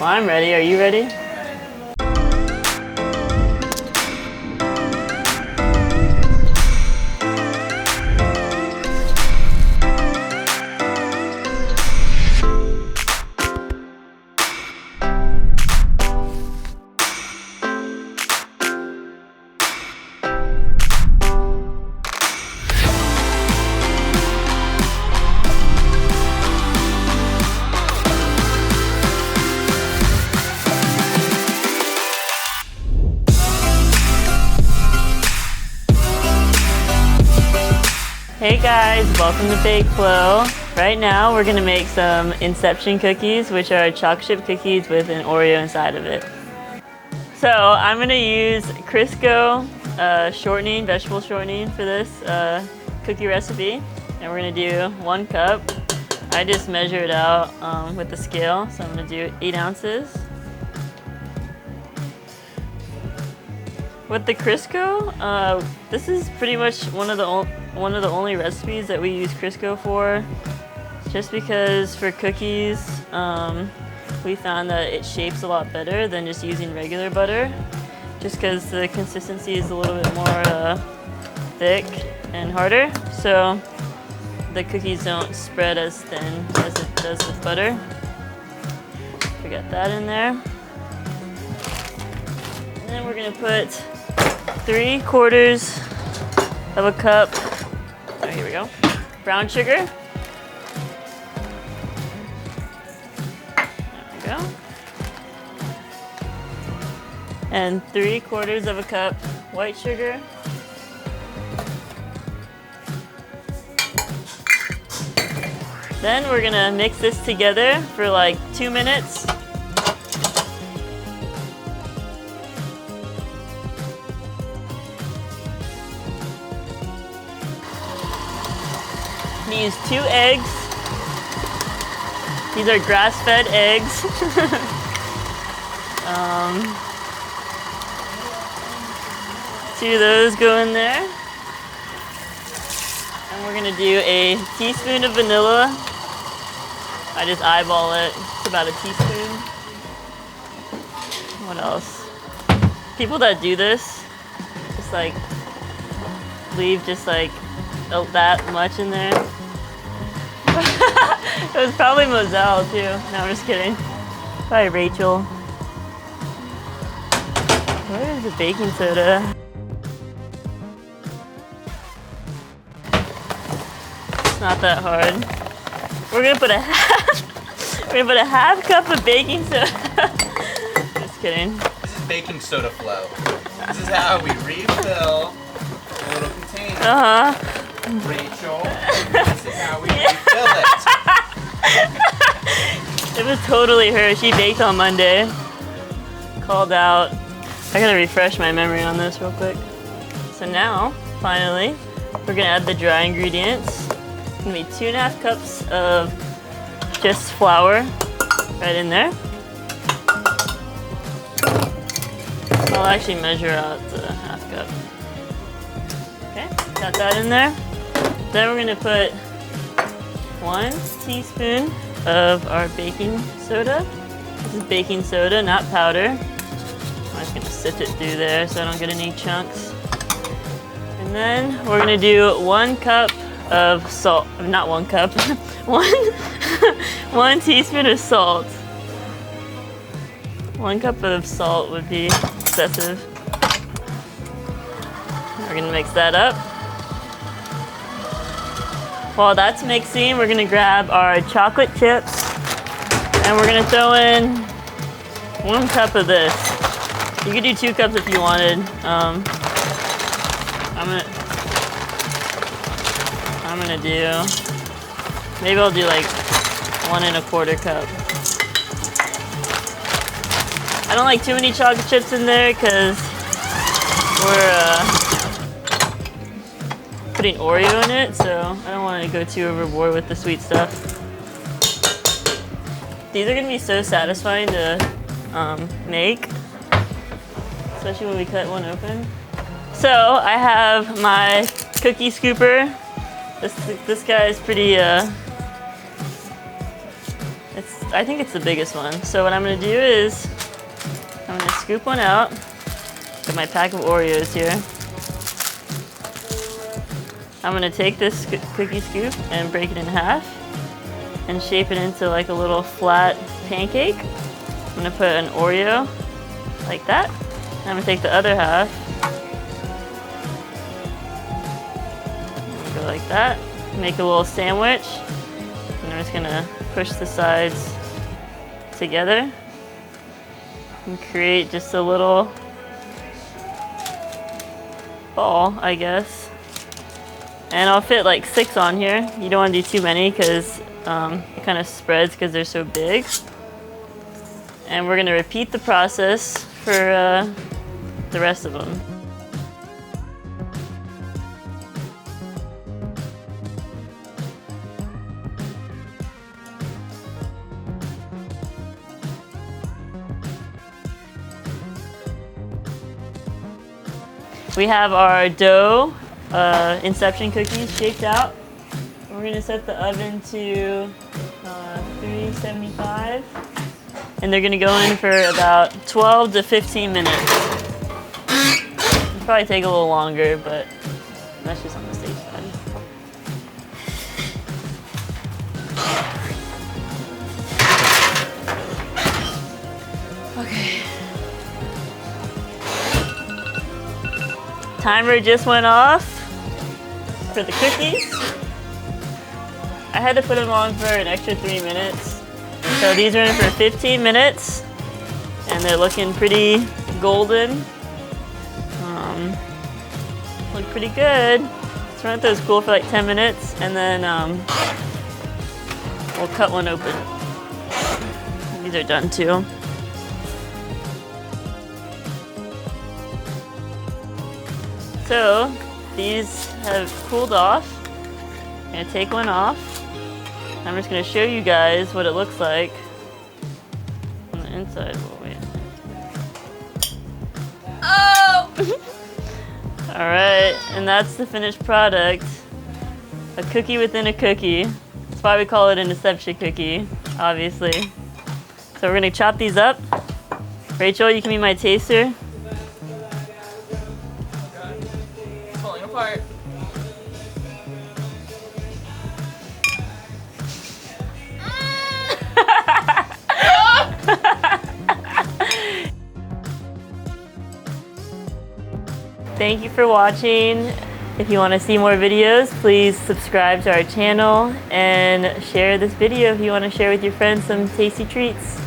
Well, I'm ready. Are you ready? Hey guys, welcome to Bake Flow. Right now we're gonna make some Inception cookies, which are chocolate chip cookies with an Oreo inside of it. So I'm gonna use Crisco shortening, vegetable shortening for this cookie recipe. And we're gonna do 1 cup. I just measured out with the scale, so I'm gonna do 8 ounces. With the Crisco, this is pretty much one of the only recipes that we use Crisco for, just because for cookies, we found that it shapes a lot better than just using regular butter, just because the consistency is a little bit more thick and harder, so the cookies don't spread as thin as it does with butter. We got that in there. And then we're gonna put 3/4 of a cup, oh, here we go, brown sugar. There we go. And 3/4 of a cup white sugar. Then we're gonna mix this together for like 2 minutes. I'm gonna use 2 eggs. These are grass-fed eggs. 2 of those go in there. And we're gonna do a teaspoon of vanilla. I just eyeball it. It's about a teaspoon. What else? People that do this just like leave just like that much in there. It was probably Moselle too. No, I'm just kidding. Probably Rachel. Where is the baking soda? It's not that hard. We're gonna put a half cup of baking soda. Just kidding. This is baking soda flow. This is how we refill a little container. Rachel, this is how we refill it. It was totally her. She baked on Monday. Called out. I gotta refresh my memory on this real quick. So now, finally, we're gonna add the dry ingredients. It's gonna be 2.5 cups of just flour right in there. I'll actually measure out the 1/2 cup. Okay, got that in there. Then we're gonna put 1 teaspoon of our baking soda. This is baking soda, not powder. I'm just gonna sift it through there so I don't get any chunks. And then we're gonna do 1 cup of salt, not 1 cup, one teaspoon of salt. 1 cup of salt would be excessive. We're gonna mix that up. While that's mixing, we're gonna grab our chocolate chips and we're gonna throw in 1 cup of this. You could do 2 cups if you wanted. I'm gonna do, maybe I'll do like 1 1/4 cup. I don't like too many chocolate chips in there because we're putting Oreo in it, so I don't want to go too overboard with the sweet stuff. These are gonna be so satisfying to make, especially when we cut one open. So I have my cookie scooper. This guy is pretty I think it's the biggest one. So what I'm gonna do is, I'm gonna scoop one out. Got my pack of Oreos here. I'm gonna take this cookie scoop and break it in half and shape it into like a little flat pancake. I'm gonna put an Oreo like that. I'm gonna take the other half. Go like that. Make a little sandwich. And I'm just gonna push the sides together and create just a little ball, I guess. And I'll fit like 6 on here. You don't want to do too many because it kind of spreads because they're so big. And we're gonna repeat the process for the rest of them. We have our dough Inception cookies shaped out. We're gonna set the oven to 375, and they're gonna go in for about 12 to 15 minutes. It'll probably take a little longer, but that's just on the safe side. Okay. Timer just went off for the cookies. I had to put them on for an extra 3 minutes. So these are in for 15 minutes and they're looking pretty golden. Look pretty good. Let's run those cool for like 10 minutes and then we'll cut one open. These are done too. So these have cooled off. I'm gonna take one off. I'm just gonna show you guys what it looks like on the inside. Oh, wait. Oh! All right, and that's the finished product. A cookie within a cookie. That's why we call it an Inception cookie, obviously. So we're gonna chop these up. Rachel, you can be my taster. Falling apart. Thank you for watching. If you want to see more videos, please subscribe to our channel and share this video if you want to share with your friends some tasty treats.